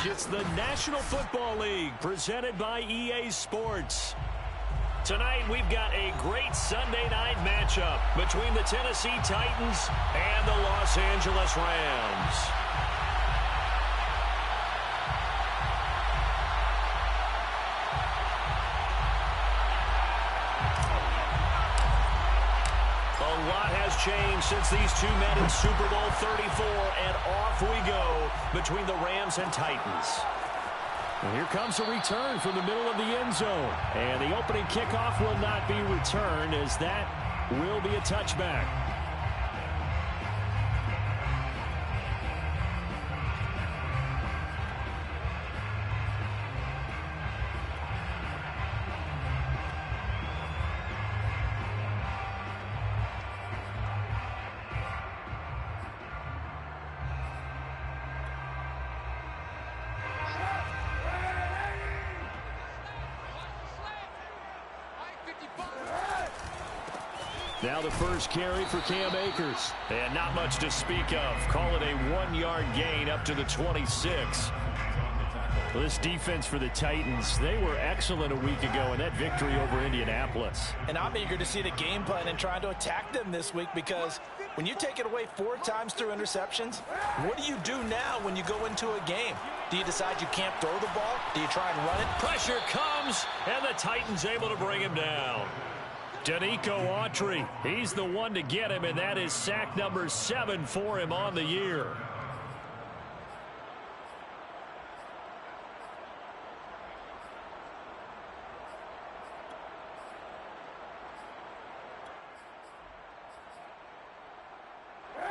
It's the National Football League presented by EA Sports. Tonight, we've got a great Sunday night matchup between the Tennessee Titans and the Los Angeles Rams. A lot has changed since these two met in Super Bowl 34, and off we go between the Rams and Titans. And here comes a return from the middle of the end zone. And the opening kickoff will not be returned, as that will be a touchback. Now the first carry for Cam Akers. And not much to speak of. Call it a 1-yard gain up to the 26. Well, this defense for the Titans, they were excellent a week ago in that victory over Indianapolis. And I'm eager to see the game plan and trying to attack them this week, because when you take it away 4 times through interceptions, what do you do now when you go into a game? Do you decide you can't throw the ball? Do you try and run it? Pressure comes, and the Titans able to bring him down. Danico Autry, he's the one to get him, and that is sack number 7 for him on the year.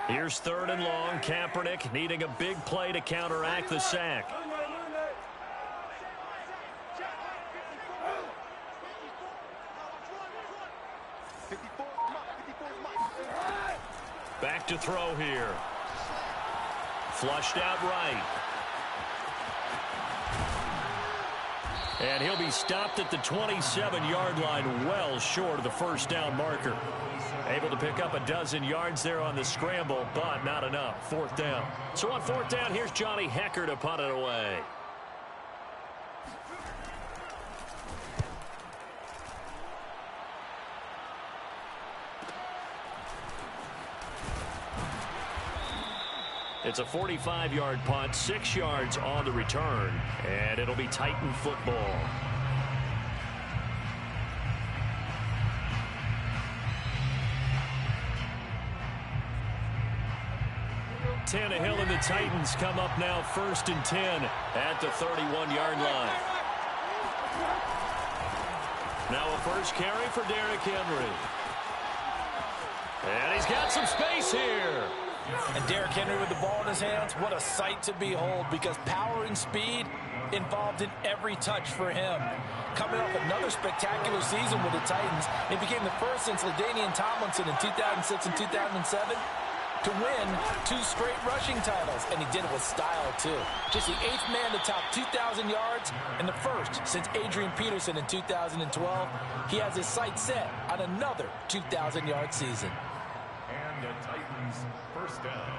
Here's 3rd and long. Kaepernick needing a big play to counteract the sack. Back to throw here. Flushed out right. And he'll be stopped at the 27-yard line, well short of the first down marker. Able to pick up a dozen yards there on the scramble, but not enough. 4th down. So on 4th down, here's Johnny Hecker to punt it away. It's a 45-yard punt, 6 yards on the return, and it'll be Titan football. Tannehill and the Titans come up now 1st and 10 at the 31-yard line. Now a first carry for Derrick Henry. And he's got some space here. And Derrick Henry with the ball in his hands, what a sight to behold, because power and speed involved in every touch for him. Coming off another spectacular season with the Titans, it became the first since LaDainian Tomlinson in 2006 and 2007 to win 2 straight rushing titles, and he did it with style too. Just the 8th man to top 2,000 yards and the first since Adrian Peterson in 2012. He has his sights set on another 2,000-yard season. And the Titans first down.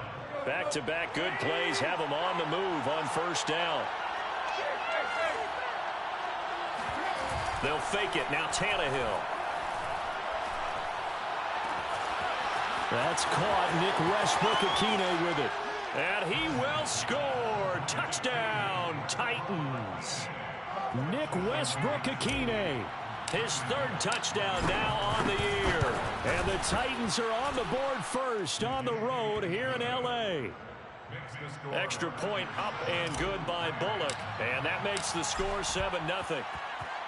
Back-to-back good plays have him on the move on 1st down. They'll fake it. Now Tannehill. That's caught. Nick Westbrook-Akine with it. And he will score. Touchdown, Titans. Nick Westbrook-Akine. His 3rd touchdown now on the year. And the Titans are on the board first on the road here in L.A. Extra point up and good by Bullock. And that makes the score 7-0.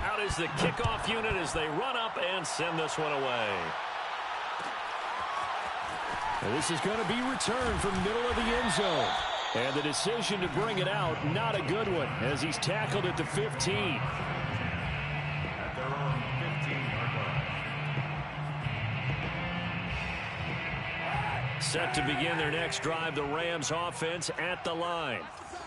Out is the kickoff unit as they run up and send this one away. And this is going to be returned from middle of the end zone. And the decision to bring it out, not a good one, as he's tackled at the 15. At their own 15-yard line. Set to begin their next drive, the Rams offense at the line.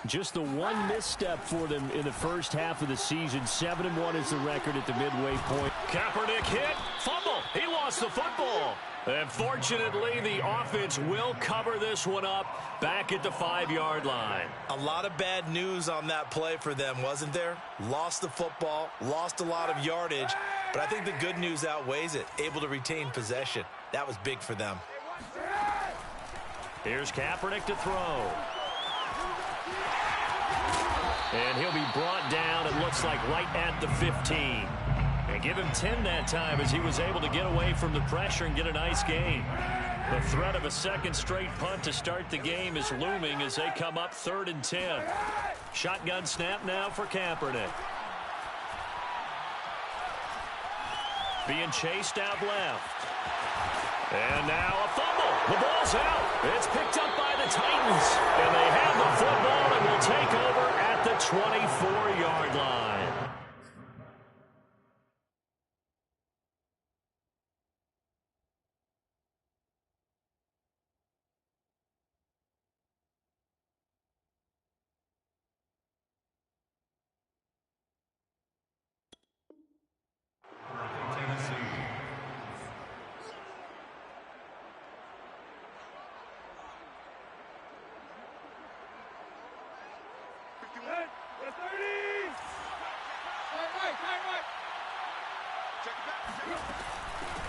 Just the one misstep for them in the first half of the season. 7-1 is the record at the midway point. Kaepernick hit, fumble. He lost lost the football. And fortunately, the offense will cover this one up back at the 5-yard line. A lot of bad news on that play for them, wasn't there? Lost the football, lost a lot of yardage, but I think the good news outweighs it. Able to retain possession. That was big for them. Here's Kaepernick to throw. And he'll be brought down, it looks like, right at the 15. And give him 10 that time as he was able to get away from the pressure and get a nice gain. The threat of a second straight punt to start the game is looming as they come up 3rd and 10. Shotgun snap now for Kaepernick. Being chased out left. And now a fumble. The ball's out. It's picked up by the Titans. And they have the football and will take over at the 24-yard line.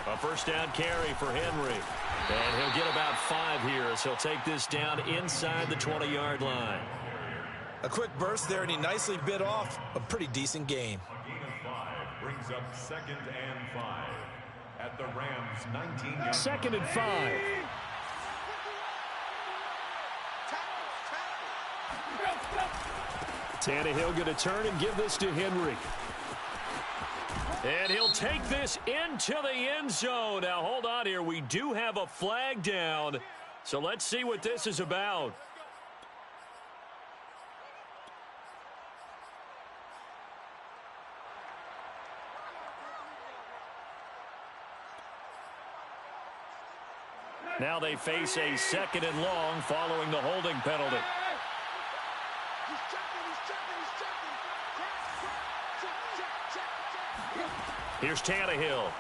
A first down carry for Henry. And he'll get about 5 here as he'll take this down inside the 20-yard line. A quick burst there, and he nicely bit off a pretty decent gain. A gain of 5 brings up 2nd and 5 at the Rams' 19-yard 2nd and 5. Tannehill going to turn and give this to Henry. And he'll take this into the end zone. Now, hold on here. We do have a flag down. So let's see what this is about. Now they face a 2nd and long following the holding penalty. Here's Tannehill.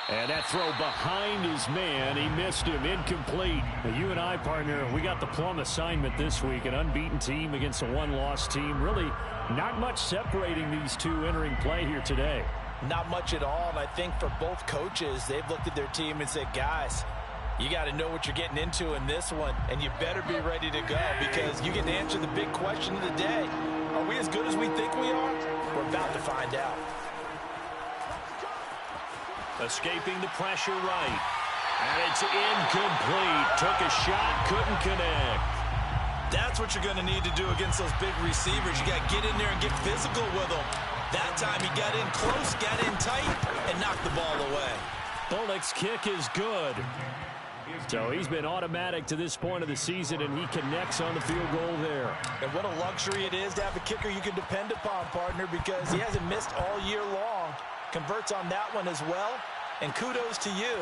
And that throw behind his man. He missed him. Incomplete. Now, you and I, partner, we got the plum assignment this week. An unbeaten team against a one-loss team. Really not much separating these two entering play here today. Not much at all, and I think for both coaches, they've looked at their team and said, guys, you got to know what you're getting into in this one, and you better be ready to go because you get to answer the big question of the day. Are we as good as we think we are? We're about to find out. Escaping the pressure right. And it's incomplete. Took a shot, couldn't connect. That's what you're going to need to do against those big receivers. You got to get in there and get physical with them. That time he got in close, got in tight, and knocked the ball away. Bullock's kick is good. So he's been automatic to this point of the season, and he connects on the field goal there. And what a luxury it is to have a kicker you can depend upon, partner, because he hasn't missed all year long. Converts on that one as well. And kudos to you.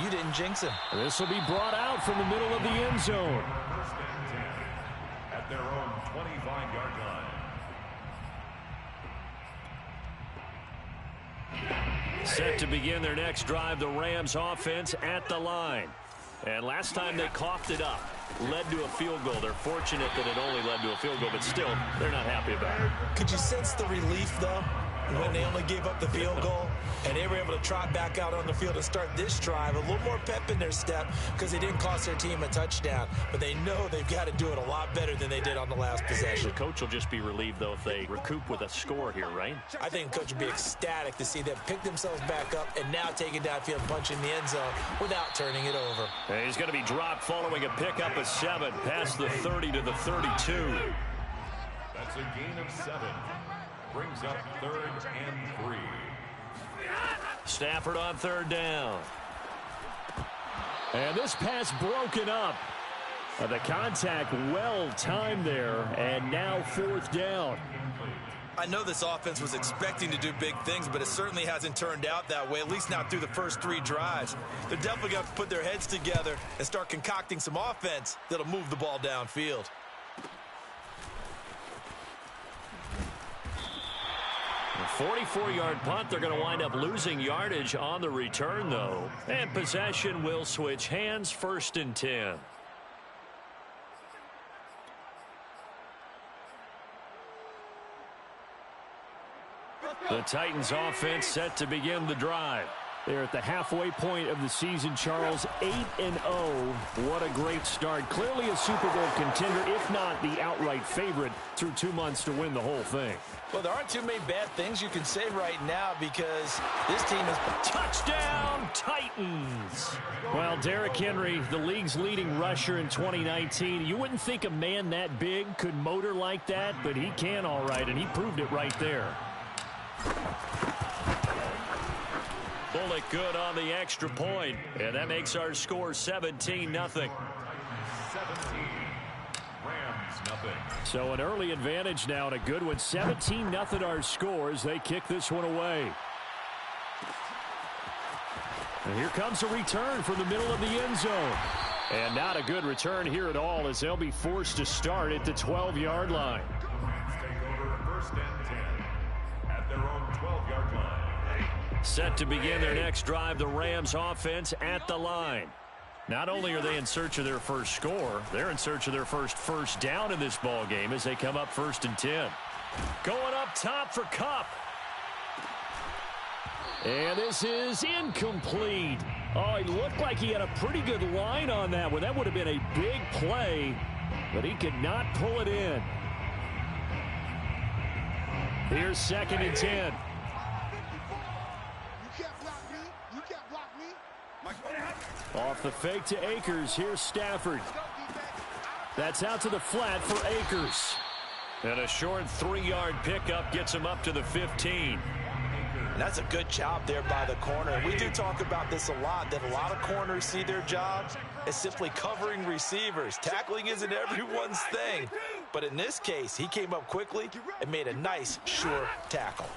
You didn't jinx him. This will be brought out from the middle of the end zone. 1st and 10 at their own 25-yard line. Set to begin their next drive, the Rams offense at the line. And last time they coughed it up, led to a field goal. They're fortunate that it only led to a field goal, but still, they're not happy about it. Could you sense the relief, though, when they only gave up the field goal and they were able to trot back out on the field and start this drive? A little more pep in their step because they didn't cost their team a touchdown, but they know they've got to do it a lot better than they did on the last possession. The coach will just be relieved, though, if they recoup with a score here, right? I think the coach will be ecstatic to see them pick themselves back up and now take it downfield and punch in the end zone without turning it over. And he's going to be dropped following a pickup of 7 past the 30 to the 32. That's a gain of 7. Brings up 3rd and 3. Stafford on 3rd down. And this pass broken up. The contact well timed there, and now 4th down. I know this offense was expecting to do big things, but it certainly hasn't turned out that way, at least not through the first 3 drives. They're definitely going to put their heads together and start concocting some offense that'll move the ball downfield. 44-yard punt. They're going to wind up losing yardage on the return, though. And possession will switch hands, 1st and 10. The Titans offense set to begin the drive. They're at the halfway point of the season, Charles. 8-0. What a great start. Clearly a Super Bowl contender, if not the outright favorite, through 2 months to win the whole thing. Well, there aren't too many bad things you can say right now because this team is... Touchdown, Titans! Well, Derrick Henry, the league's leading rusher in 2019. You wouldn't think a man that big could motor like that, but he can all right, and he proved it right there. Bullock good on the extra point, and that makes our score 17-0. 17, Rams nothing. So an early advantage now and a good one. 17-0 our score as they kick this one away. And here comes a return from the middle of the end zone. And not a good return here at all as they'll be forced to start at the 12-yard line. Rams take over 1st and 10 at their own 12-yard line. Set to begin their next drive, the Rams offense at the line. Not only are they in search of their first score, they're in search of their first down in this ball game as they come up 1st and 10. Going up top for Kupp. And this is incomplete. Oh, it looked like he had a pretty good line on that one. That would have been a big play, but he could not pull it in. Here's 2nd and 10. Off the fake to Akers. Here's Stafford. That's out to the flat for Akers. And a short 3-yard pickup gets him up to the 15. And that's a good job there by the corner. We do talk about this a lot, that a lot of corners see their job as simply covering receivers. Tackling isn't everyone's thing. But in this case, he came up quickly and made a nice, sure tackle.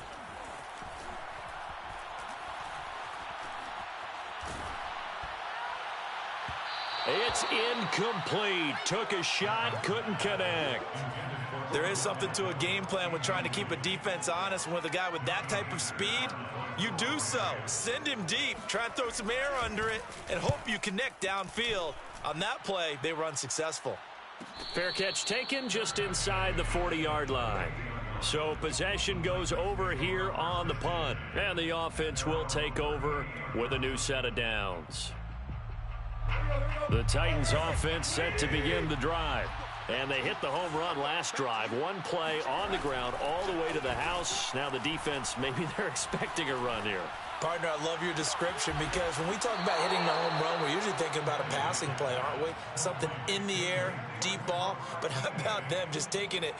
It's incomplete. Took a shot, couldn't connect. There is something to a game plan with trying to keep a defense honest. With a guy with that type of speed, you do so. Send him deep, try and throw some air under it, and hope you connect downfield. On that play, they were unsuccessful. Fair catch taken just inside the 40-yard line. So possession goes over here on the punt. And the offense will take over with a new set of downs. The Titans offense set to begin the drive. And they hit the home run last drive. One play on the ground all the way to the house. Now the defense, maybe they're expecting a run here. Partner, I love your description because when we talk about hitting the home run, we're usually thinking about a passing play, aren't we? Something in the air, deep ball. But how about them just taking it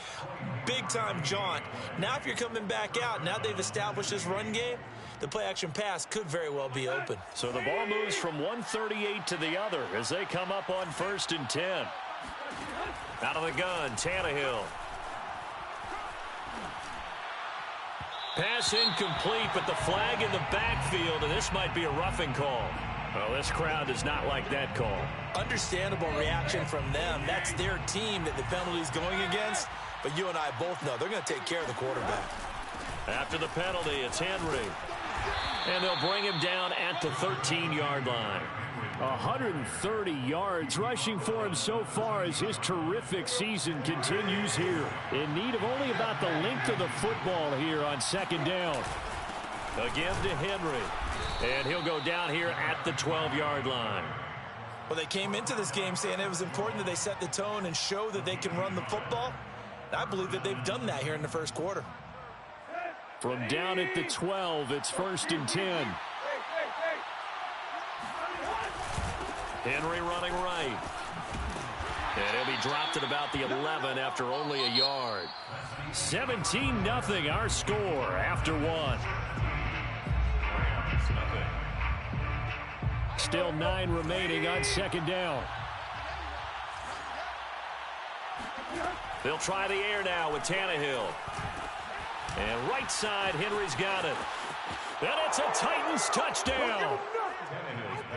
big-time jaunt? Now if you're coming back out, now they've established this run game, the play-action pass could very well be open. So the ball moves from 138 to the other as they come up on 1st and 10. Out of the gun, Tannehill. Pass incomplete, but the flag in the backfield, and this might be a roughing call. Well, this crowd does not like that call. Understandable reaction from them. That's their team that the penalty's going against. But you and I both know they're going to take care of the quarterback. After the penalty, it's Henry. And they'll bring him down at the 13-yard line. 130 yards rushing for him so far as his terrific season continues here. In need of only about the length of the football here on 2nd down. Again to Henry. And he'll go down here at the 12-yard line. Well, they came into this game saying it was important that they set the tone and show that they can run the football. I believe that they've done that here in the first quarter. From down at the 12, it's 1st and 10. Henry running right. And he'll be dropped at about the 11 after only a yard. 17-0 our score after one. Still 9 remaining on 2nd down. They'll try the air now with Tannehill. And right side, Henry's got it. And it's a Titans touchdown.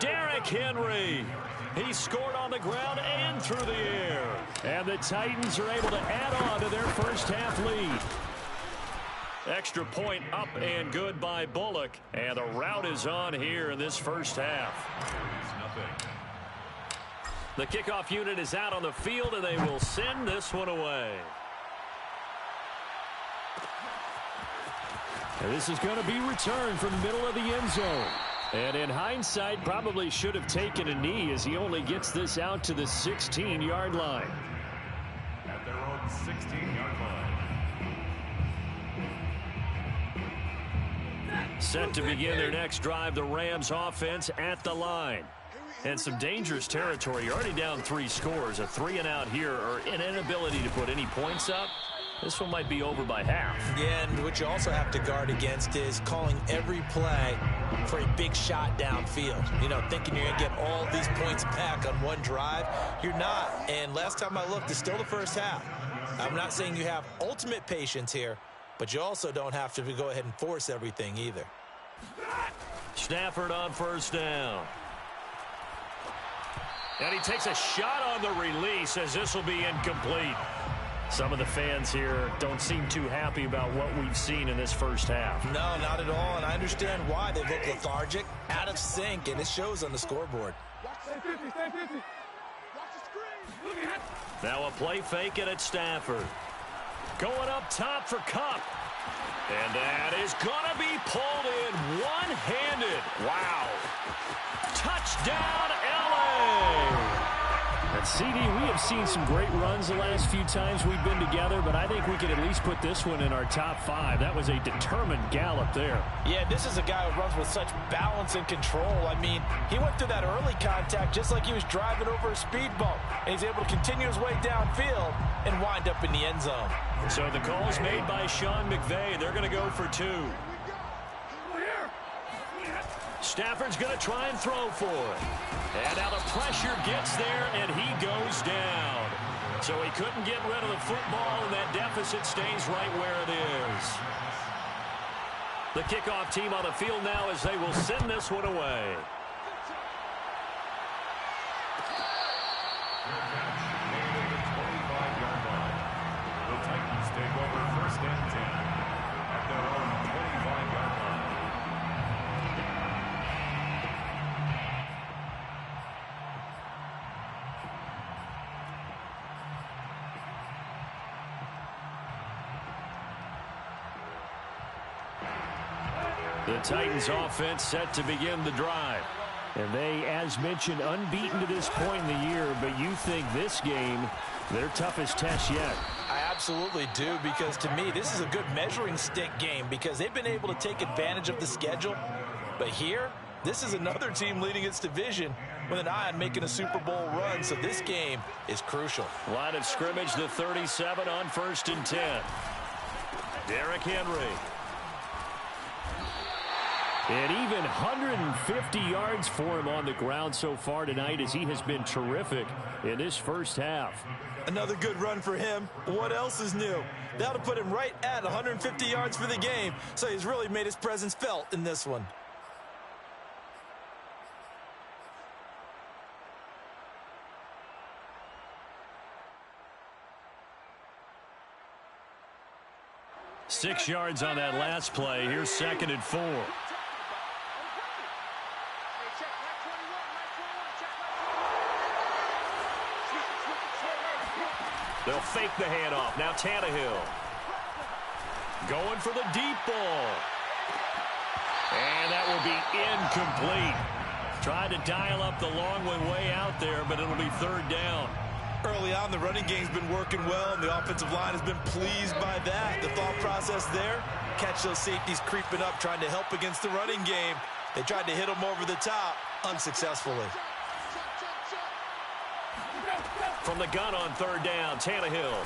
Derrick Henry. He scored on the ground and through the air. And the Titans are able to add on to their first half lead. Extra point up and good by Bullock. And the rout is on here in this first half. The kickoff unit is out on the field, and they will send this one away. And this is going to be returned from the middle of the end zone. And in hindsight, probably should have taken a knee as he only gets this out to the 16-yard line. At their own 16-yard line. Set to begin their next drive, the Rams offense at the line. And some dangerous territory. You're already down 3 scores. A 3-and-out here, or an inability to put any points up. This one might be over by half. Yeah, and what you also have to guard against is calling every play for a big shot downfield. You know, thinking you're going to get all these points back on one drive. You're not. And last time I looked, it's still the first half. I'm not saying you have ultimate patience here, but you also don't have to go ahead and force everything either. Stafford on first down. And he takes a shot on the release as this will be incomplete. Some of the fans here don't seem too happy about what we've seen in this first half. No, not at all, and I understand why. They look lethargic, out of sync, and it shows on the scoreboard. Now a play fake and it's Stafford. Going up top for Kupp. And that is going to be pulled in one-handed. Wow. Touchdown, LA! And CD, we have seen some great runs the last few times we've been together, but I think we could at least put this one in our top 5. That was a determined gallop there. Yeah, this is a guy who runs with such balance and control. I mean, he went through that early contact just like he was driving over a speed bump. And he's able to continue his way downfield and wind up in the end zone. So the call is made by Sean McVay. They're going to go for 2. Stafford's going to try and throw for it. And now the pressure gets there, and he goes down. So he couldn't get rid of the football, and that deficit stays right where it is. The kickoff team on the field now as they will send this one away. The Titans take over first and 10 at their own 25-yard line. The Titans offense set to begin the drive. And they, as mentioned, unbeaten to this point in the year, but you think this game, their toughest test yet. I absolutely do, because to me, this is a good measuring stick game because they've been able to take advantage of the schedule. But here, this is another team leading its division with an eye on making a Super Bowl run, so this game is crucial. Line of scrimmage, the 37 on 1st and 10. Derrick Henry. And even 150 yards for him on the ground so far tonight as he has been terrific in this first half. Another good run for him. What else is new? That'll put him right at 150 yards for the game, so he's really made his presence felt in this one. Six yards on that last play. Here's 2nd and 4. They'll fake the handoff. Now Tannehill. Going for the deep ball. And that will be incomplete. Tried to dial up the long one way out there, but it'll be 3rd down. Early on, the running game's been working well, and the offensive line has been pleased by that. The thought process there, catch those safeties creeping up, trying to help against the running game. They tried to hit them over the top, unsuccessfully. From the gun on 3rd down, Tannehill.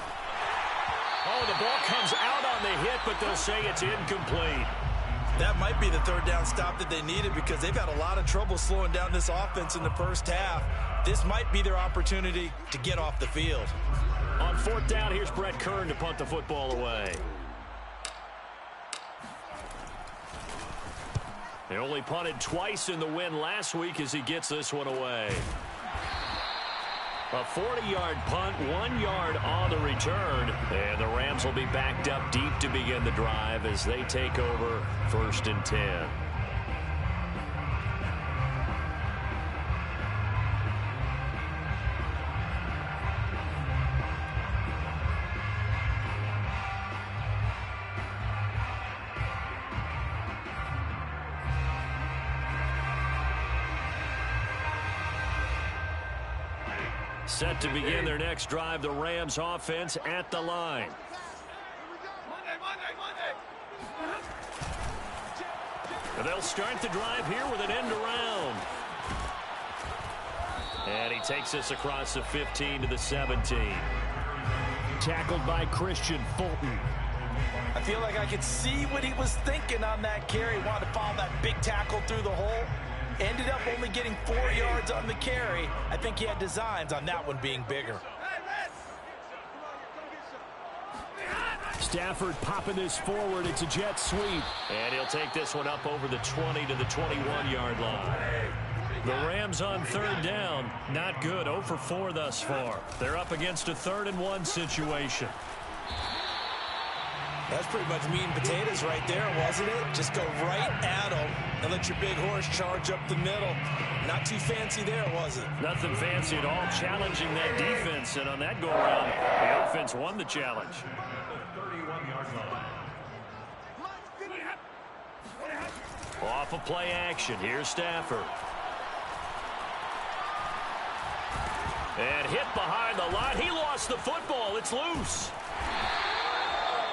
Oh, the ball comes out on the hit, but they'll say it's incomplete. That might be the 3rd down stop that they needed because they've had a lot of trouble slowing down this offense in the first half. This might be their opportunity to get off the field. On 4th down, here's Brett Kern to punt the football away. They only punted twice in the win last week as he gets this one away. A 40-yard punt, 1 yard on the return. And the Rams will be backed up deep to begin the drive as they take over 1st and 10. Set to begin their next drive, the Rams offense at the line. And they'll start the drive here with an end around. And he takes us across the 15 to the 17. Tackled by Christian Fulton. I feel like I could see what he was thinking on that carry. Wanted to follow that big tackle through the hole. Ended up only getting 4 yards on the carry. I think he had designs on that one being bigger. Stafford popping this forward. It's a jet sweep. And he'll take this one up over the 20 to the 21-yard line. The Rams on 3rd down. Not good. 0 for 4 thus far. They're up against a 3rd and 1 situation. That's pretty much meat and potatoes right there, wasn't it? Just go right at them and let your big horse charge up the middle. Not too fancy there, was it? Nothing fancy at all. Challenging that defense, and on that go-around, the offense won the challenge. Off of play action. Here's Stafford. And hit behind the line. He lost the football. It's loose.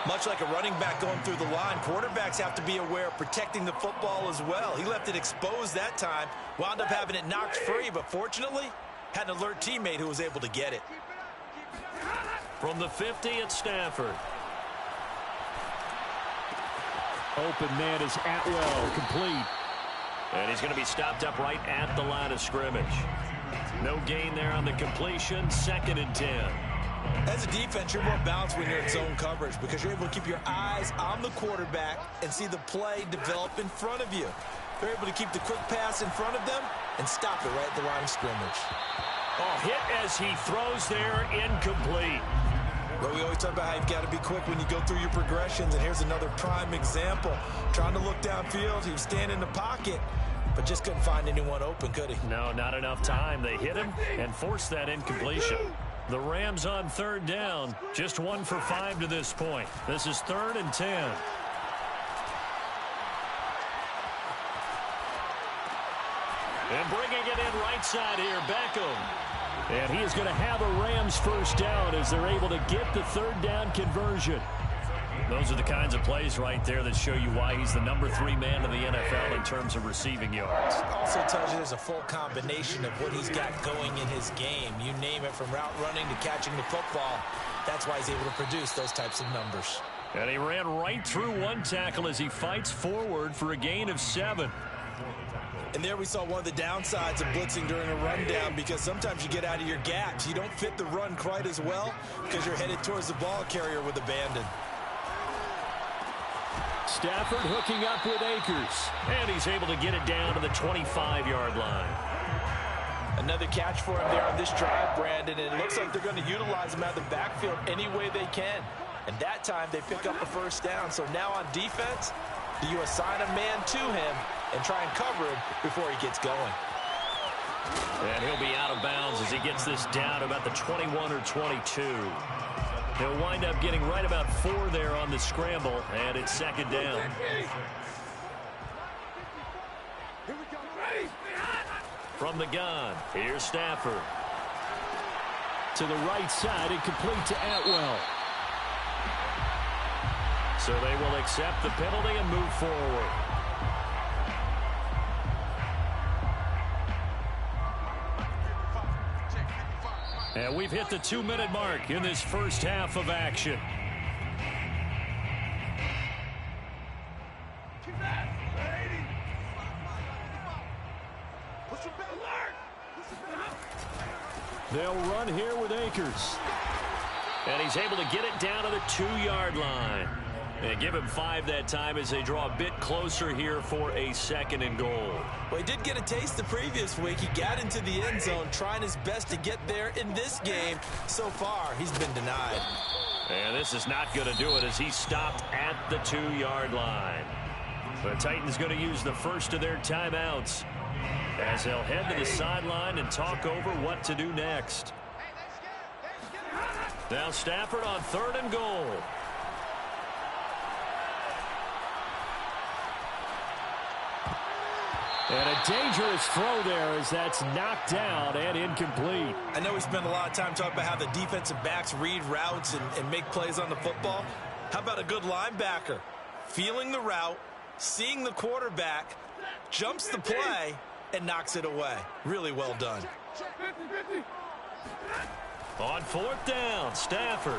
Much like a running back going through the line, quarterbacks have to be aware of protecting the football as well. He left it exposed that time, wound up having it knocked free, but fortunately, had an alert teammate who was able to get it. From the 50, it's Stafford. Open man is Atwell, complete. And he's going to be stopped up right at the line of scrimmage. No gain there on the completion, 2nd and 10. As a defense, you're more balanced when you're in zone coverage because you're able to keep your eyes on the quarterback and see the play develop in front of you. They're able to keep the quick pass in front of them and stop it right at the line of scrimmage. Oh, hit as he throws there, incomplete. Well, we always talk about how you've got to be quick when you go through your progressions, and here's another prime example. Trying to look downfield, he was standing in the pocket, but just couldn't find anyone open, could he? No, not enough time. They hit him and forced that incompletion. The Rams on 3rd down, just 1 for 5 to this point. This is 3rd and 10. And bringing it in right side here, Beckham. And he is going to have a Rams 1st down as they're able to get the 3rd down conversion. Those are the kinds of plays right there that show you why he's the number 3 man in the NFL in terms of receiving yards. Also tells you there's a full combination of what he's got going in his game. You name it, from route running to catching the football. That's why he's able to produce those types of numbers. And he ran right through one tackle as he fights forward for a gain of 7. And there we saw one of the downsides of blitzing during a rundown, because sometimes you get out of your gaps. You don't fit the run quite as well because you're headed towards the ball carrier with abandon. Stafford hooking up with Akers. And he's able to get it down to the 25-yard line. Another catch for him there on this drive, Brandon. And it looks like they're going to utilize him out of the backfield any way they can. And that time they pick up a 1st down. So now on defense, do you assign a man to him and try and cover him before he gets going? And he'll be out of bounds as he gets this down about the 21 or 22. He'll wind up getting right about 4 there on the scramble, and it's 2nd down. From the gun, here's Stafford. To the right side, incomplete to Atwell. So they will accept the penalty and move forward. And we've hit the 2-minute mark in this first half of action. They'll run here with Akers. And he's able to get it down to the 2-yard line. And give him 5 that time as they draw a bit closer here for a 2nd and goal. Well, he did get a taste the previous week. He got into the end zone, trying his best to get there in this game. So far, he's been denied. And this is not going to do it as he's stopped at the 2-yard line. The Titans going to use the first of their timeouts as they'll head to the sideline and talk over what to do next. Now Stafford on 3rd and goal. And a dangerous throw there as that's knocked down and incomplete. I know we spent a lot of time talking about how the defensive backs read routes and make plays on the football. How about a good linebacker? Feeling the route, seeing the quarterback, jumps the play, and knocks it away. Really well done. On 4th down, Stafford.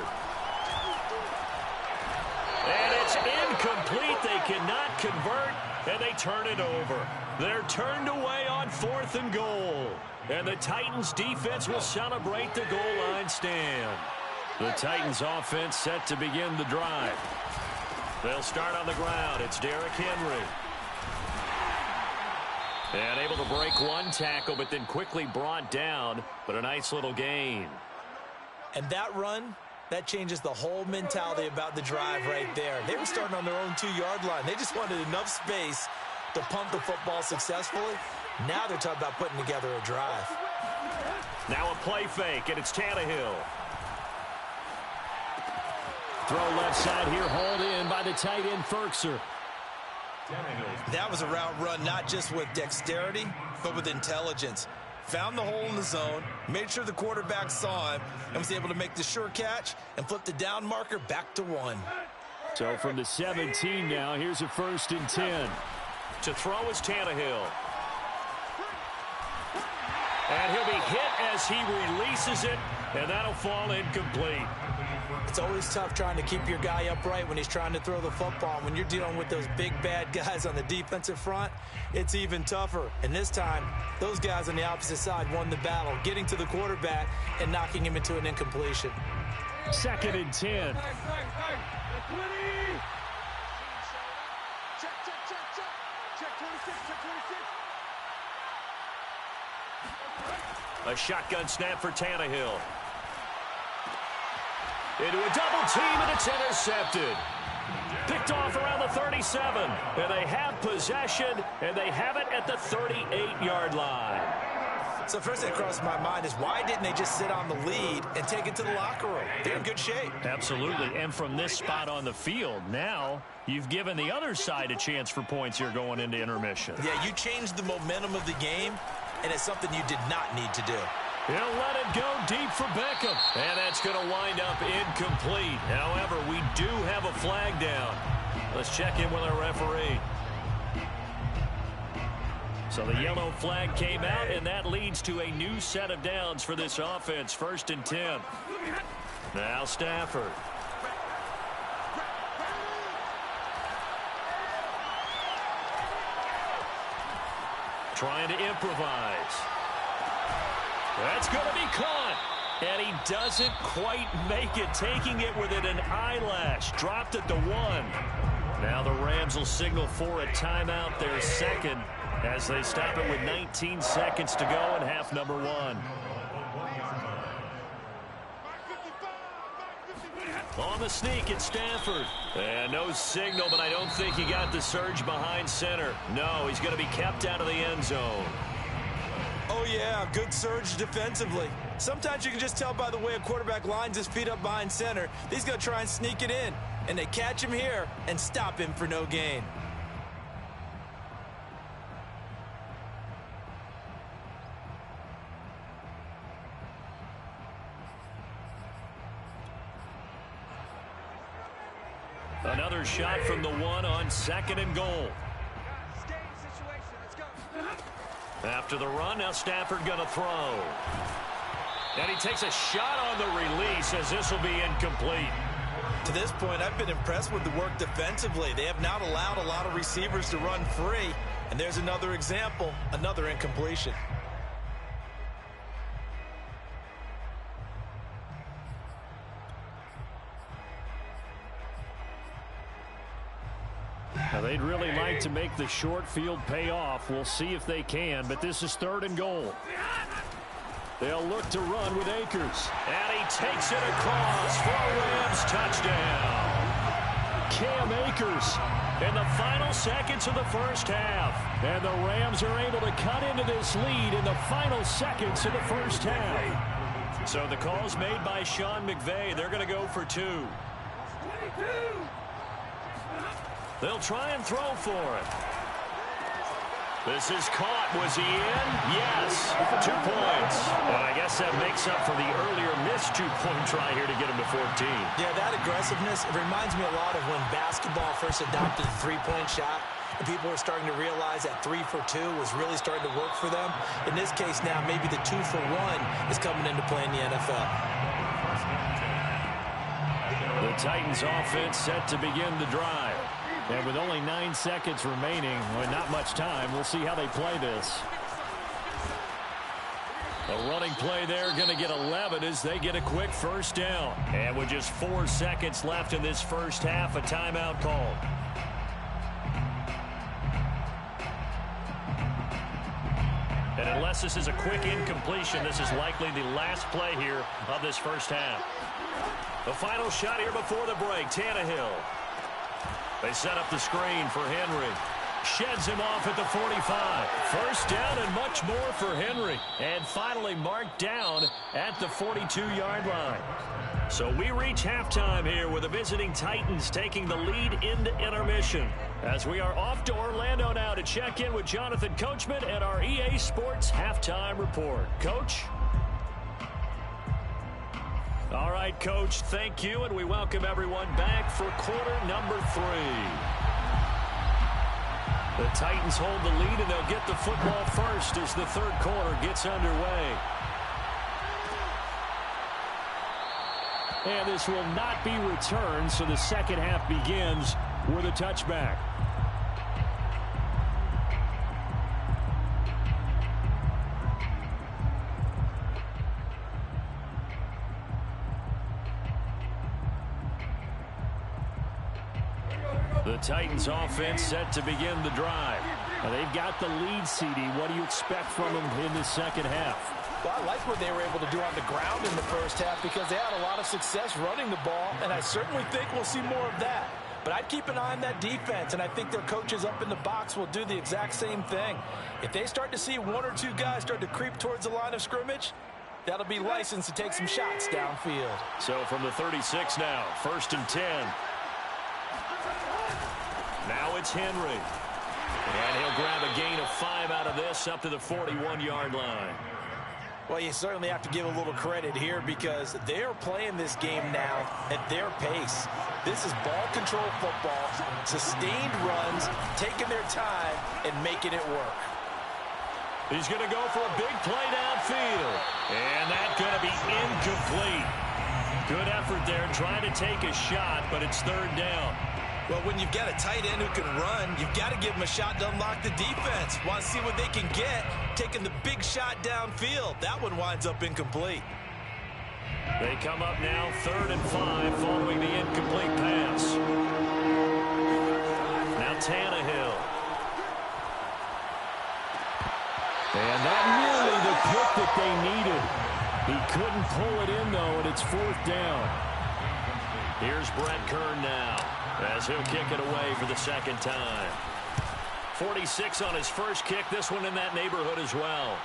And it's incomplete. They cannot convert, and they turn it over. They're turned away on 4th and goal. And the Titans defense will celebrate the goal line stand. The Titans offense set to begin the drive. They'll start on the ground. It's Derrick Henry. And able to break 1 tackle, but then quickly brought down. But a nice little gain. And that run, that changes the whole mentality about the drive right there. They were starting on their own 2-yard line. They just wanted enough space to pump the football successfully. Now they're talking about putting together a drive. Now a play fake, and it's Tannehill. Throw left side here, hauled in by the tight end, Ferkser. That was a route run not just with dexterity, but with intelligence. Found the hole in the zone, made sure the quarterback saw him, and was able to make the sure catch and flip the down marker back to 1. So from the 17 now, here's a 1st and 10. To throw is Tannehill. And he'll be hit as he releases it, and that'll fall incomplete. It's always tough trying to keep your guy upright when he's trying to throw the football. When you're dealing with those big, bad guys on the defensive front, it's even tougher. And this time, those guys on the opposite side won the battle, getting to the quarterback and knocking him into an incompletion. 2nd and 10. A shotgun snap for Tannehill. Into a double team, and it's intercepted. Picked off around the 37. And they have possession, and they have it at the 38-yard line. So first thing that crossed my mind is why didn't they just sit on the lead and take it to the locker room? They're in good shape. Absolutely. And from this spot on the field, now you've given the other side a chance for points here going into intermission. Yeah, you changed the momentum of the game, and it's something you did not need to do. He'll let it go deep for Beckham. And that's going to wind up incomplete. However, we do have a flag down. Let's check in with our referee. So the yellow flag came out, and that leads to a new set of downs for this offense. 1st and 10. Now Stafford. Trying to improvise. That's going to be caught. And he doesn't quite make it, taking it within an eyelash. Dropped at the 1. Now the Rams will signal for a timeout, their 2nd, as they stop it with 19 seconds to go in half number 1. On the sneak, it's Stafford. And no signal, but I don't think he got the surge behind center. No, he's going to be kept out of the end zone. Oh, yeah, good surge defensively. Sometimes you can just tell by the way a quarterback lines his feet up behind center. He's going to try and sneak it in. And they catch him here and stop him for no gain. Another shot from the 1 on 2nd and goal. After the run, now Stafford going to throw. And he takes a shot on the release as this will be incomplete. To this point, I've been impressed with the work defensively. They have not allowed a lot of receivers to run free. And there's another example, another incompletion. Now, they'd really like to make the short field pay off. We'll see if they can, but this is 3rd and goal. They'll look to run with Akers. And he takes it across for a Rams touchdown. Cam Akers In the final seconds of the first half. And the Rams are able to cut into this lead in the final seconds of the first half. So the call's made by Sean McVay. They're going to go for 2. They'll try and throw for it. This is caught. Was he in? Yes. 2 points. And I guess that makes up for the earlier missed 2-point try here to get him to 14. Yeah, that aggressiveness, it reminds me a lot of when basketball first adopted the 3-point shot. And people were starting to realize that 3 for 2 was really starting to work for them. In this case now, maybe the 2 for 1 is coming into play in the NFL. The Titans offense set to begin the drive. And with only 9 seconds remaining, well, not much time, we'll see how they play this. A running play there, going to get 11 as they get a quick first down. And with just 4 seconds left in this first half, a timeout called. And unless this is a quick incompletion, this is likely the last play here of this first half. The final shot here before the break, Tannehill. They set up the screen for Henry. Sheds him off at the 45. First down and much more for Henry. And finally marked down at the 42-yard line. So we reach halftime here with the visiting Titans taking the lead into intermission. As we are off to Orlando now to check in with Jonathan Coachman and our EA Sports Halftime Report. Coach? All right, Coach, thank you, and we welcome everyone back for quarter number 3. The Titans hold the lead, and they'll get the football first as the third quarter gets underway. And this will not be returned, so the second half begins with a touchback. The Titans offense set to begin the drive. Now they've got the lead, CD. What do you expect from them in the second half? Well, I like what they were able to do on the ground in the first half because they had a lot of success running the ball, and I certainly think we'll see more of that. But I'd keep an eye on that defense, and I think their coaches up in the box will do the exact same thing. If they start to see 1 or 2 guys start to creep towards the line of scrimmage, that'll be licensed to take some shots downfield. So from the 36 now, 1st and 10. Now it's Henry. And he'll grab a gain of 5 out of this up to the 41-yard line. Well, you certainly have to give a little credit here because they are playing this game now at their pace. This is ball control football, sustained runs, taking their time, and making it work. He's going to go for a big play downfield. And that's going to be incomplete. Good effort there trying to take a shot, but it's 3rd down. Well, when you've got a tight end who can run, you've got to give him a shot to unlock the defense. Want to see what they can get, taking the big shot downfield. That one winds up incomplete. They come up now 3rd and 5 following the incomplete pass. Now Tannehill. And that nearly the pick that they needed. He couldn't pull it in, though, and it's 4th down. Here's Brett Kern now, as he'll kick it away for the second time. 46 on his first kick, this one in that neighborhood as well.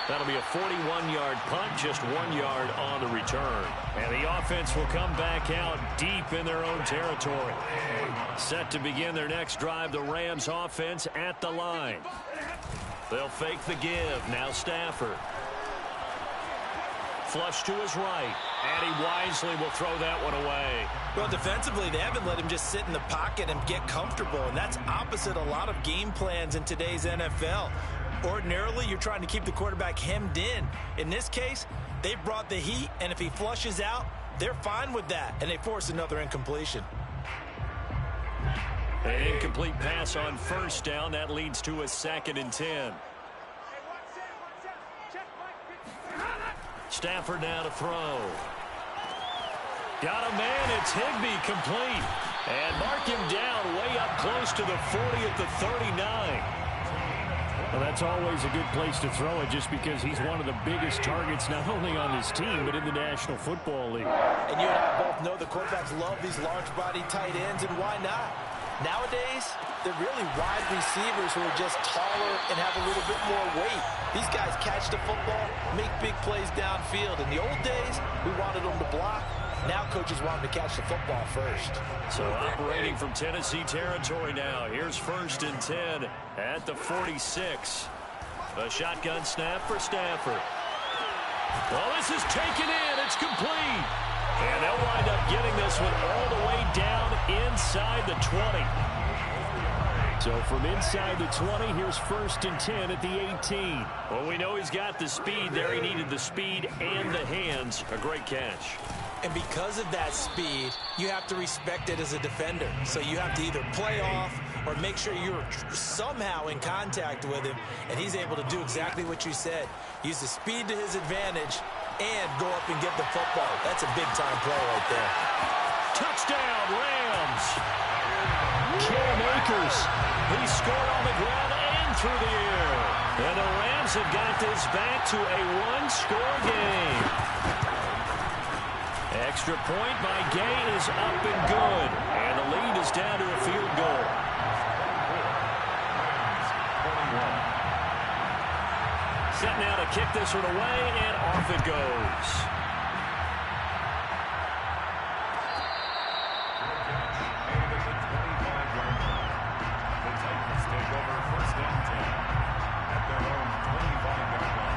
That'll be a 41-yard punt, just 1 yard on the return. And the offense will come back out deep in their own territory. Set to begin their next drive, the Rams offense at the line. They'll fake the give, now Stafford. Flush to his right, and he wisely will throw that one away. Well, defensively, they haven't let him just sit in the pocket and get comfortable, and that's opposite a lot of game plans in today's NFL. Ordinarily, you're trying to keep the quarterback hemmed in. In this case, they brought the heat, and if he flushes out, they're fine with that, and they force another incompletion. An incomplete pass on 1st down. That leads to a 2nd and 10. Stafford now to throw. Got a man. It's Higbee complete. And mark him down way up close to the 40 at the 39. Well, that's always a good place to throw it just because he's one of the biggest targets not only on his team but in the National Football League. And you and I both know the quarterbacks love these large-body tight ends, and why not? Nowadays, they're really wide receivers who are just taller and have a little bit more weight. These guys catch the football, make big plays downfield. In the old days, we wanted them to block. Now coaches want them to catch the football first. So operating from Tennessee territory now. Here's 1st and 10 at the 46. A shotgun snap for Stafford. Well, this is taken in. It's complete. And they'll wind up getting this one all the way down inside the 20. So from inside the 20, here's 1st and 10 at the 18. Well, we know he's got the speed there. He needed the speed and the hands. A great catch. And because of that speed, you have to respect it as a defender. So you have to either play off or make sure you're somehow in contact with him. And he's able to do exactly what you said. Use the speed to his advantage and go up and get the football. That's a big-time play right there. Touchdown, Rams. Cam Akers. He scored on the ground and through the air. And the Rams have got this back to a one-score game. Extra point by Gay is up and good. And the lead is down to a field goal. Set now to kick this one away, and off it goes. The Titans take over 1st and 10 at their own 25-yard line.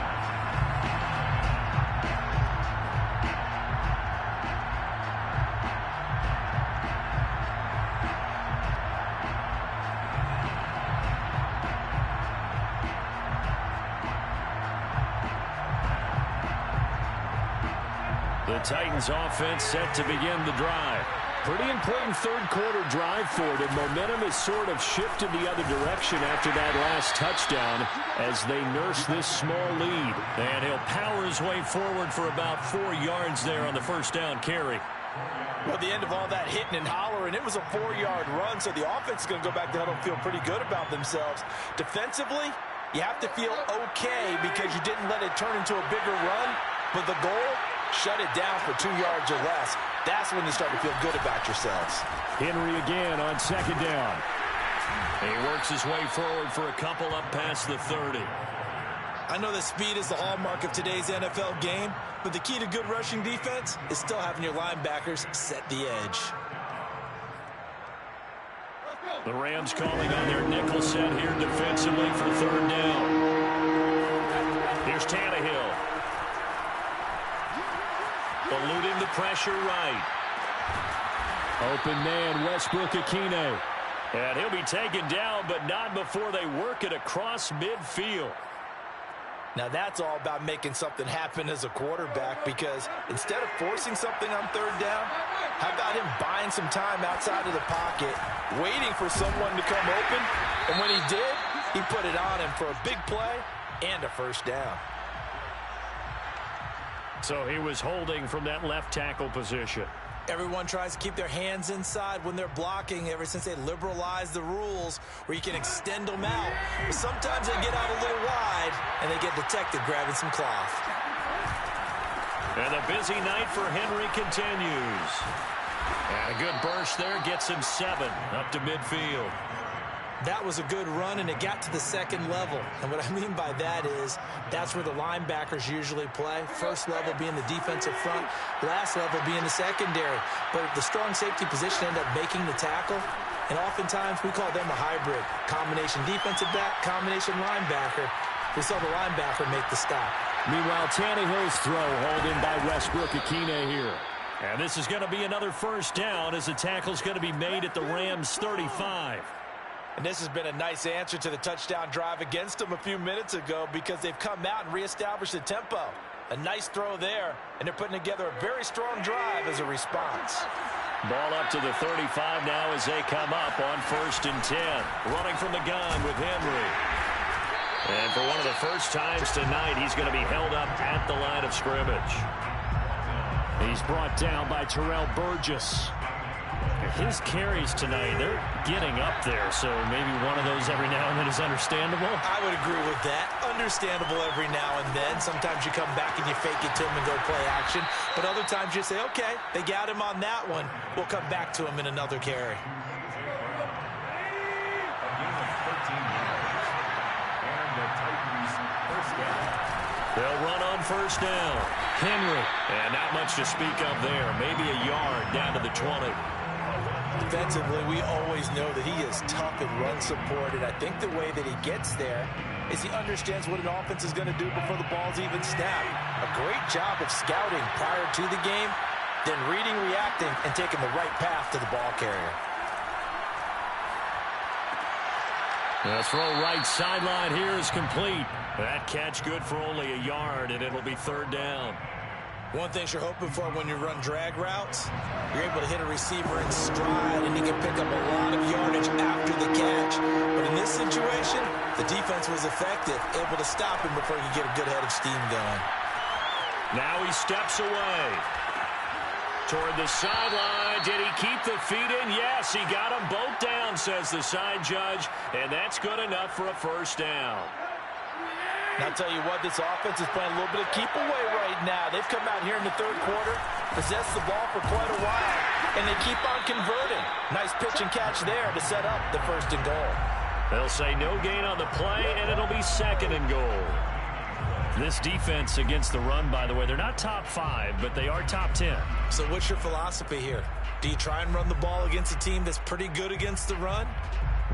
The Titans offense set to begin the drive. Pretty important third-quarter drive for them. Momentum has sort of shifted the other direction after that last touchdown as they nurse this small lead. And he'll power his way forward for about 4 yards there on the 1st down carry. Well, at the end of all that hitting and hollering, it was a 4-yard run, so the offense is going to go back to huddle and feel pretty good about themselves. Defensively, you have to feel okay because you didn't let it turn into a bigger run, but the goal, shut it down for 2 yards or less. That's when you start to feel good about yourselves. Henry again on 2nd down. He works his way forward for a couple up past the 30. I know that speed is the hallmark of today's NFL game, but the key to good rushing defense is still having your linebackers set the edge. The Rams calling on their nickel set here defensively for 3rd down. Here's Tannehill. Eluding the pressure right. Open man, Westbrook-Ikhine. And he'll be taken down, but not before they work it across midfield. Now that's all about making something happen as a quarterback, because instead of forcing something on 3rd down, how about him buying some time outside of the pocket, waiting for someone to come open, and when he did, he put it on him for a big play and a 1st down. So he was holding from that left tackle position. Everyone tries to keep their hands inside when they're blocking ever since they liberalized the rules where you can extend them out. But sometimes they get out a little wide and they get detected grabbing some cloth. And a busy night for Henry continues. And a good burst there gets him 7 up to midfield. That was a good run, and it got to the 2nd level. And what I mean by that is that's where the linebackers usually play. First level being the defensive front, last level being the secondary. But the strong safety position ended up making the tackle, and oftentimes we call them a hybrid. Combination defensive back, combination linebacker. We saw the linebacker make the stop. Meanwhile, Tannehill's throw hauled in by Westbrook-Ikhine here. And this is going to be another 1st down as the tackle's going to be made at the Rams' 35. And this has been a nice answer to the touchdown drive against them a few minutes ago, because they've come out and reestablished the tempo. A nice throw there, and they're putting together a very strong drive as a response. Ball up to the 35 now as they come up on 1st and 10. Running from the gun with Henry. And for one of the first times tonight, he's going to be held up at the line of scrimmage. He's brought down by Terrell Burgess. his carries tonight, they're getting up there, so maybe one of those every now and then is understandable. I would agree with that. Understandable every now and then. Sometimes you come back and you fake it to him and go play action, but other times you say, okay, they got him on that one. We'll come back to him in another carry. They'll run on first down. Henry. And not much to speak of there. Maybe a yard down to the 20. Defensively, we always know that he is tough and run support, and I think the way that he gets there is he understands what an offense is going to do before the ball's even snapped. A great job of scouting prior to the game, then reading, reacting, and taking the right path to the ball carrier. The throw right sideline here is complete. That catch good for only a yard, and it'll be third down. One thing you're hoping for when you run drag routes, you're able to hit a receiver in stride, and he can pick up a lot of yardage after the catch. But in this situation, the defense was effective, able to stop him before he could get a good head of steam going. Now he steps away. Toward the sideline. Did he keep the feet in? Yes, he got them both down, says the side judge, and that's good enough for a first down. And I'll tell you what, this offense is playing a little bit of keep away right now. They've come out here in the third quarter, possessed the ball for quite a while, and they keep on converting. Nice pitch and catch there to set up the first and goal. They'll say no gain on the play, and it'll be second and goal. This defense against the run, by the way, they're not top 5, but they are top 10. So what's your philosophy here? Do you try and run the ball against a team that's pretty good against the run?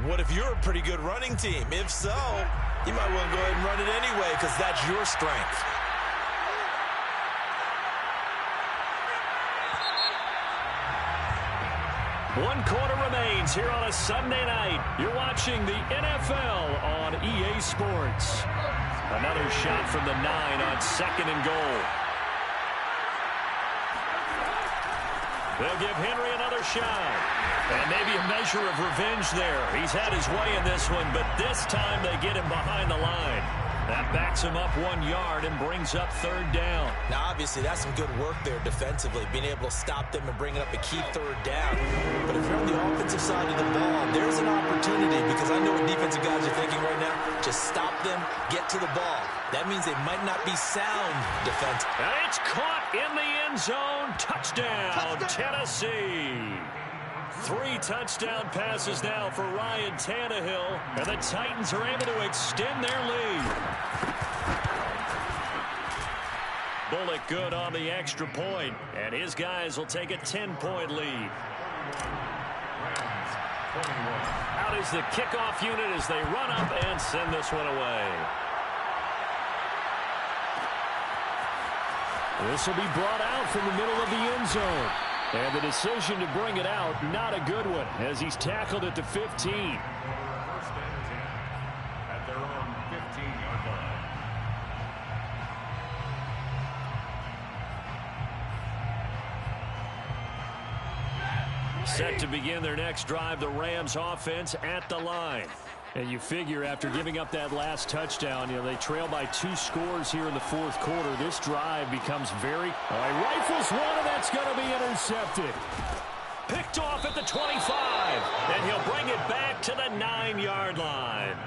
What if you're a pretty good running team? If so, you might want to go ahead and run it anyway because that's your strength. One quarter remains here on a Sunday night. You're watching the NFL on EA Sports. Another shot from the 9 on second and goal. They'll give Henry another shot. And maybe a measure of revenge there. He's had his way in this one, but this time they get him behind the line. That backs him up 1 yard and brings up third down. Now, obviously, that's some good work there defensively, being able to stop them and bring it up a key third down. But if you're on the offensive side of the ball, there's an opportunity because I know what defensive guys are thinking right now. Just stop them, get to the ball. That means they might not be sound defense. And it's caught in the end zone. Touchdown, Tennessee. 3 touchdown passes now for Ryan Tannehill, and the Titans are able to extend their lead. Bullock good on the extra point, and his guys will take a 10-point lead. Out is the kickoff unit as they run up and send this one away. This will be brought out from the middle of the end zone. And the decision to bring it out, not a good one, as he's tackled at the 15. First and 10 at their own 15-yard line. Set to begin their next drive, the Rams offense at the line. And you figure after giving up that last touchdown, they trail by 2 scores here in the fourth quarter. This drive becomes very... All right, rifles one, and that's going to be intercepted. Picked off at the 25, and he'll bring it back to the 9-yard line.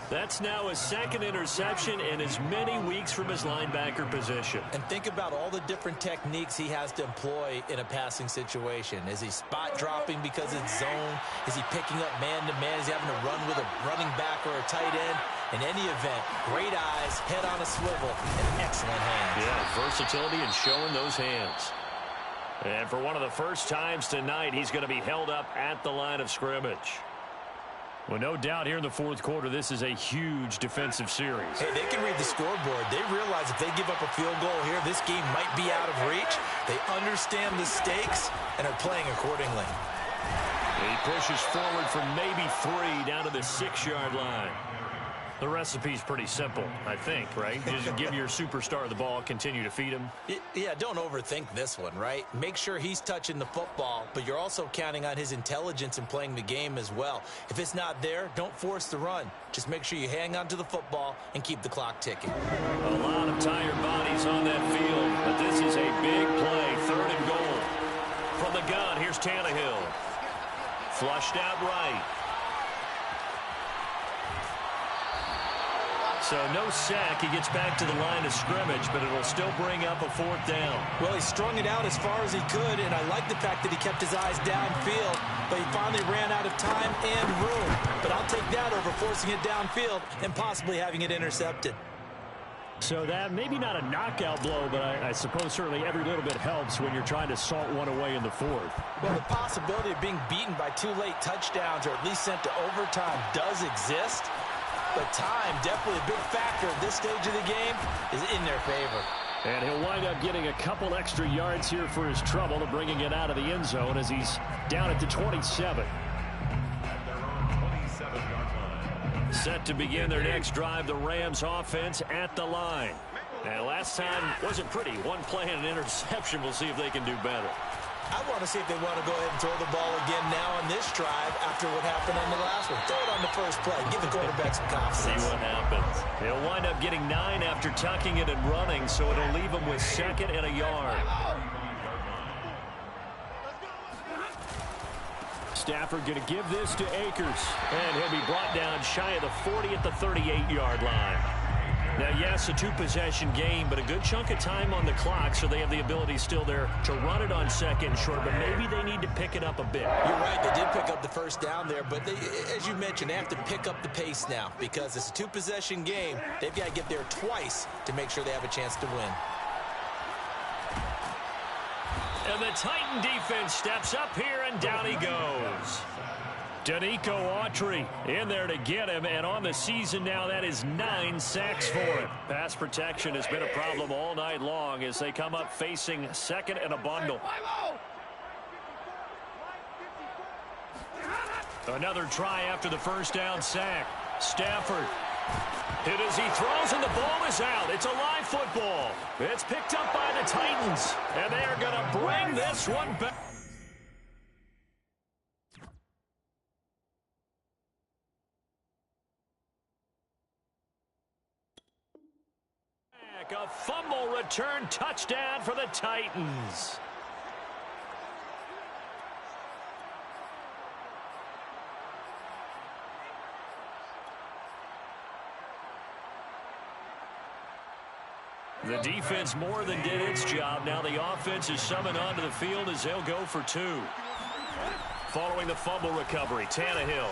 That's now his second interception in as many weeks from his linebacker position. And think about all the different techniques he has to employ in a passing situation. Is he spot dropping because it's zone? Is he picking up man-to-man? Is he having to run with a running back or a tight end? In any event, great eyes, head on a swivel, and excellent hands. Yeah, versatility and showing those hands. And for one of the first times tonight, he's going to be held up at the line of scrimmage. Well, no doubt here in the fourth quarter, this is a huge defensive series. Hey, they can read the scoreboard. They realize if they give up a field goal here, this game might be out of reach. They understand the stakes and are playing accordingly. He pushes forward for maybe 3 down to the 6-yard line. The recipe's pretty simple, I think, right? Just give your superstar the ball, continue to feed him. Yeah, don't overthink this one, right? Make sure he's touching the football, but you're also counting on his intelligence in playing the game as well. If it's not there, don't force the run. Just make sure you hang on to the football and keep the clock ticking. A lot of tired bodies on that field, but this is a big play, third and goal. From the gun, here's Tannehill. Flushed out right. So no sack. He gets back to the line of scrimmage, but it'll still bring up a 4th down. Well, he strung it out as far as he could, and I like the fact that he kept his eyes downfield, but he finally ran out of time and room. But I'll take that over forcing it downfield and possibly having it intercepted. So that maybe not a knockout blow, but I suppose certainly every little bit helps when you're trying to salt one away in the 4th. Well, the possibility of being beaten by 2 late touchdowns or at least sent to overtime does exist. But time, definitely a big factor at this stage of the game, is in their favor. And he'll wind up getting a couple extra yards here for his trouble to bringing it out of the end zone as he's down at the 27. At their own 27-yard line. Set to begin their next drive, the Rams offense at the line. And last time wasn't pretty. One play and an interception. We'll see if they can do better. I want to see if they want to go ahead and throw the ball again now on this drive after what happened on the last one. Throw it on the first play. Give the quarterback some confidence. See what happens. He'll wind up getting 9 after tucking it and running, so it'll leave him with 2nd and a yard. Stafford going to give this to Akers. And he'll be brought down shy of the 40 at the 38-yard line. Now, yes, a 2-possession game, but a good chunk of time on the clock, so they have the ability still there to run it on 2nd and short, but maybe they need to pick it up a bit. You're right, they did pick up the first down there, but they, as you mentioned, they have to pick up the pace now because it's a 2-possession game. They've got to get there twice to make sure they have a chance to win. And the Titan defense steps up here, and down he goes. Danico Autry in there to get him, and on the season now, that is 9 sacks for him. Pass protection has been a problem all night long as they come up facing 2nd and a bundle. Another try after the first down sack. Stafford hit as he throws, and the ball is out. It's a live football. It's picked up by the Titans, and they are going to bring this one back. A fumble return touchdown for the Titans. The defense more than did its job. Now the offense is summoned onto the field as they'll go for 2. Following the fumble recovery, Tannehill.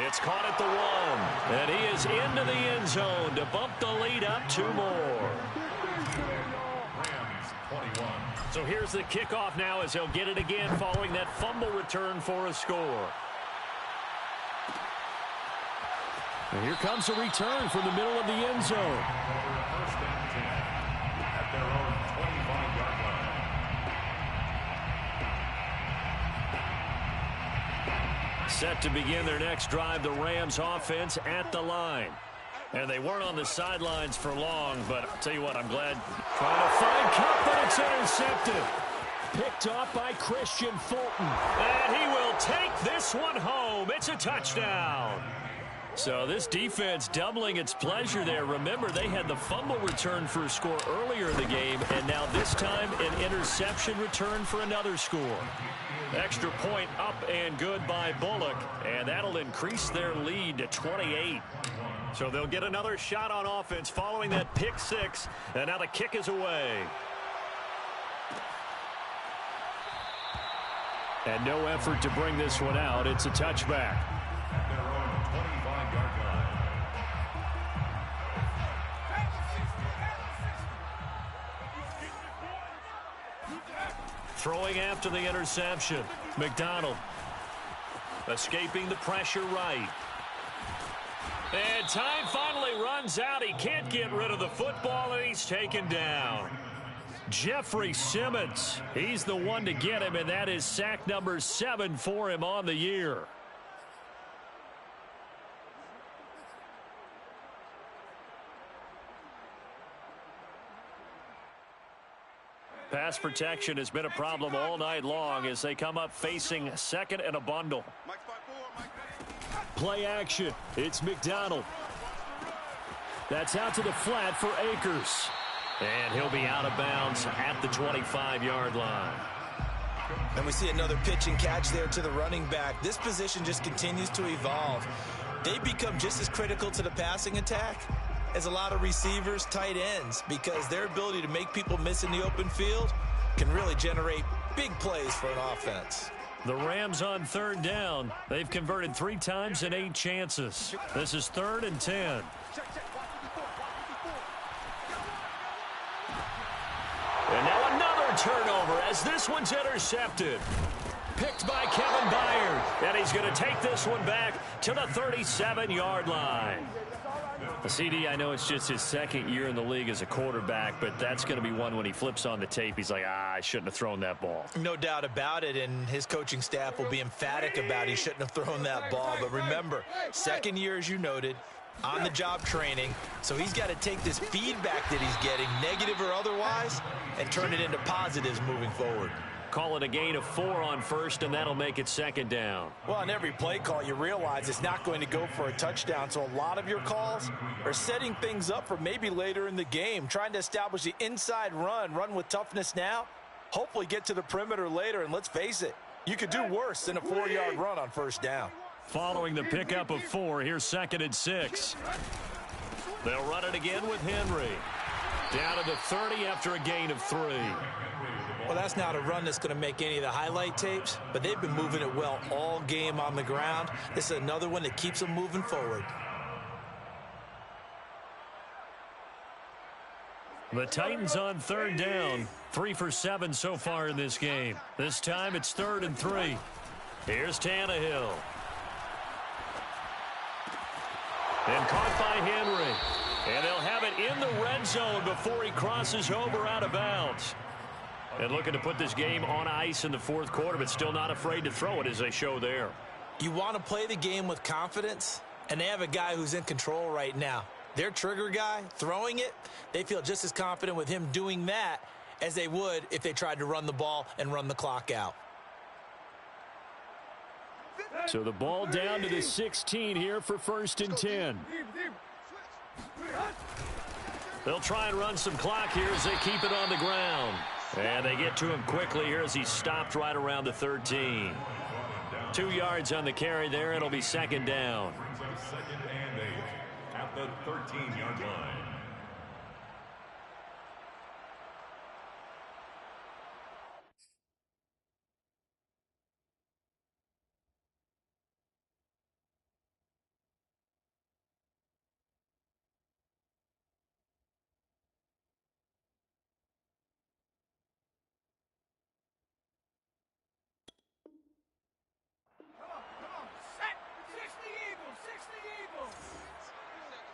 It's caught at the 1, and he is into the end zone to bump the lead up 2 more. Rams 21. So here's the kickoff now as he'll get it again following that fumble return for a score. And here comes a return from the middle of the end zone. First and 10 at their own 25-yard line. Set to begin their next drive, the Rams offense at the line. And they weren't on the sidelines for long, but I'll tell you what, I'm glad. Trying to find Cup, but it's intercepted. Picked off by Christian Fulton. And he will take this one home. It's a touchdown. So this defense doubling its pleasure there. Remember, they had the fumble return for a score earlier in the game, and now this time an interception return for another score. Extra point up and good by Bullock, and that'll increase their lead to 28. So they'll get another shot on offense following that pick 6, and now the kick is away. And no effort to bring this one out. It's a touchback. At their own 25-yard line. Throwing after the interception, McDonald. Escaping the pressure right. And time finally runs out. He can't get rid of the football, and he's taken down. Jeffrey Simmons, he's the one to get him, and that is sack number 7 for him on the year. Pass protection has been a problem all night long as they come up facing 2nd and a bundle. Play action. It's McDonald. That's out to the flat for Akers. And he'll be out of bounds at the 25-yard line. And we see another pitch and catch there to the running back. This position just continues to evolve. They become just as critical to the passing attack as a lot of receivers, tight ends, because their ability to make people miss in the open field can really generate big plays for an offense. The Rams on third down. They've converted 3 times in 8 chances. This is 3rd and 10. And now another turnover as this one's intercepted. Picked by Kevin Byard. And he's going to take this one back to the 37-yard line. The CD, I know it's just his 2nd year in the league as a quarterback, but that's going to be one when he flips on the tape. He's like, I shouldn't have thrown that ball. No doubt about it, and his coaching staff will be emphatic about he shouldn't have thrown that ball. But remember, 2nd year, as you noted, on-the-job training, so he's got to take this feedback that he's getting, negative or otherwise, and turn it into positives moving forward. Call it a gain of 4 on first, and that'll make it 2nd down. Well, on every play call, you realize it's not going to go for a touchdown, so a lot of your calls are setting things up for maybe later in the game, trying to establish the inside run with toughness now, hopefully get to the perimeter later, and let's face it, you could do worse than a 4-yard run on first down. Following the pickup of 4, here's 2nd and 6. They'll run it again with Henry. Down to the 30 after a gain of 3. Well, that's not a run that's going to make any of the highlight tapes, but they've been moving it well all game on the ground. This is another one that keeps them moving forward. The Titans on third down. 3 for 7 so far in this game. This time it's 3rd and 3. Here's Tannehill. And caught by Henry. And they'll have it in the red zone before he crosses over out of bounds. And looking to put this game on ice in the 4th quarter, but still not afraid to throw it as they show there. You want to play the game with confidence, and they have a guy who's in control right now. Their trigger guy, throwing it, they feel just as confident with him doing that as they would if they tried to run the ball and run the clock out. So the ball down to the 16 here for 1st and 10. They'll try and run some clock here as they keep it on the ground. And they get to him quickly here as he's stopped right around the 13. 2 yards on the carry there. It'll be 2nd down. 2nd and 8 at the 13-yard line.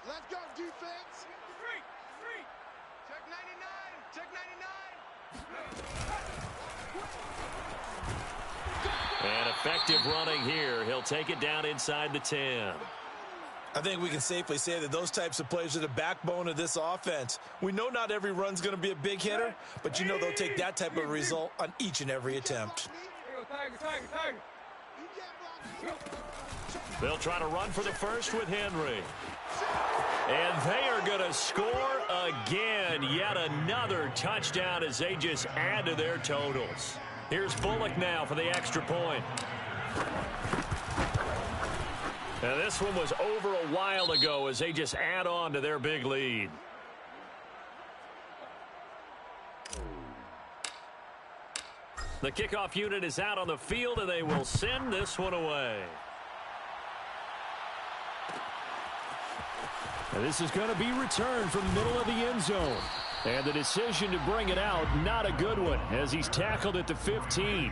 Let's go, defense. Three. Check 99. Check 99. And effective running here. He'll take it down inside the 10. I think we can safely say that those types of plays are the backbone of this offense. We know not every run's going to be a big hitter, but you know they'll take that type of result on each and every attempt. They'll try to run for the first with Henry. And they are going to score again. Yet another touchdown as they just add to their totals. Here's Bullock now for the extra point. Now this one was over a while ago as they just add on to their big lead. The kickoff unit is out on the field, and they will send this one away. And this is going to be returned from the middle of the end zone. And the decision to bring it out, not a good one, as he's tackled at the 15.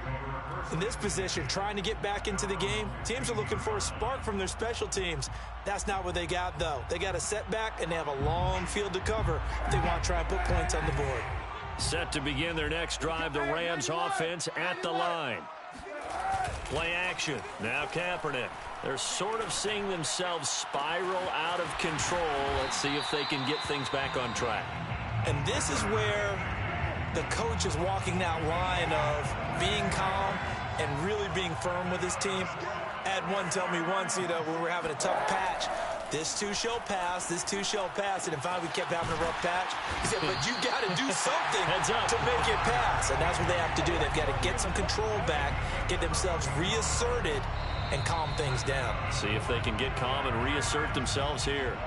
In this position, trying to get back into the game, teams are looking for a spark from their special teams. That's not what they got, though. They got a setback, and they have a long field to cover if they want to try and put points on the board. Set to begin their next drive, the Rams offense at the line. Play action. Now Kaepernick. They're sort of seeing themselves spiral out of control. Let's see if they can get things back on track. And this is where the coach is walking that line of being calm and really being firm with his team. I had one tell me once, when we were having a tough patch, This too shall pass. This too shall pass. And then finally we kept having a rough patch. He said, but you got to do something to make it pass. And that's what they have to do. They've got to get some control back, get themselves reasserted, and calm things down. See if they can get calm and reassert themselves here.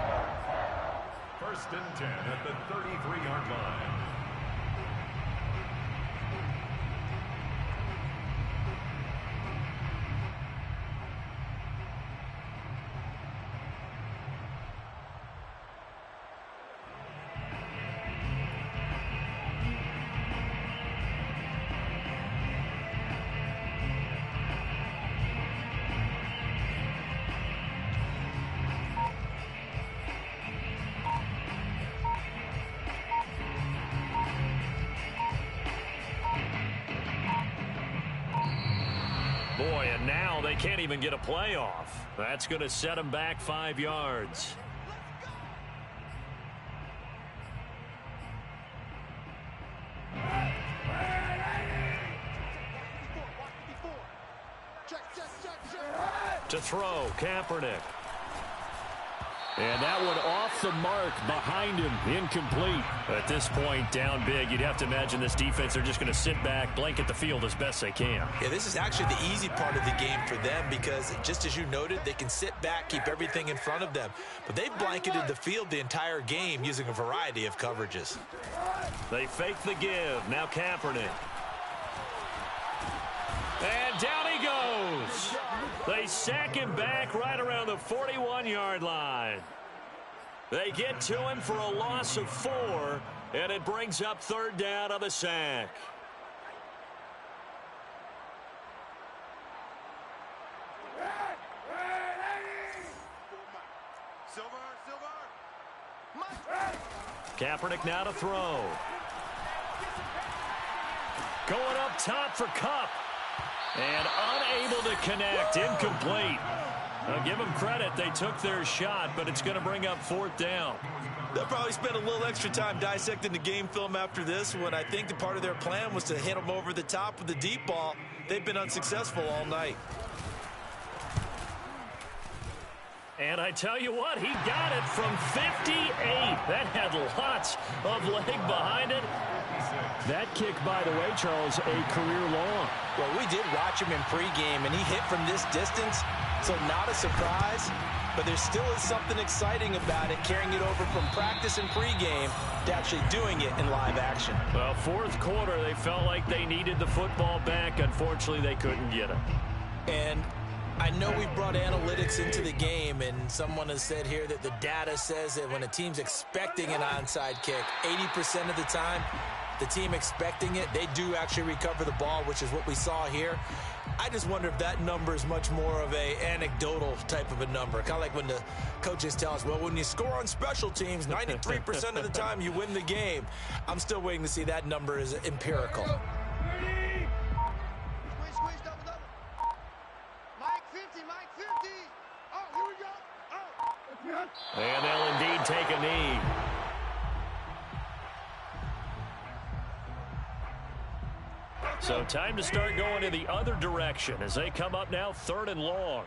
1st and 10 at the 33-yard line. Boy, and now they can't even get a play off. That's going to set them back 5 yards. To throw, Kaepernick. And that one off the mark behind him, incomplete. At this point, down big, you'd have to imagine this defense, they're just going to sit back, blanket the field as best they can. Yeah, this is actually the easy part of the game for them because, just as you noted, they can sit back, keep everything in front of them. But they've blanketed the field the entire game using a variety of coverages. They fake the give. Now Kaepernick. And down he goes. They sack him back right around the 41-yard line. They get to him for a loss of 4, and it brings up 3rd down on the sack. Kaepernick now to throw. Going up top for Kupp. And unable to connect, incomplete. I'll give them credit, they took their shot, but it's going to bring up 4th down. They'll probably spend a little extra time dissecting the game film after this one. I think the part of their plan was to hit them over the top with the deep ball. They've been unsuccessful all night. And I tell you what, he got it from 58. That had lots of leg behind it. That kick, by the way, Charles, a career long. Well, we did watch him in pregame, and he hit from this distance, so not a surprise. But there still is something exciting about it, carrying it over from practice and pregame to actually doing it in live action. Well, 4th quarter, they felt like they needed the football back. Unfortunately, they couldn't get it. And I know we brought analytics into the game, and someone has said here that the data says that when a team's expecting an onside kick, 80% of the time, the team expecting it, they do actually recover the ball, which is what we saw here. I just wonder if that number is much more of a anecdotal type of a number. Kind of like when the coaches tell us, well, when you score on special teams, 93% of the time you win the game. I'm still waiting to see that number is empirical. Squeeze, double. Mike 50, Mike 50. Oh, here we go. Oh. And they'll indeed take a knee. So time to start going in the other direction as they come up now 3rd and long.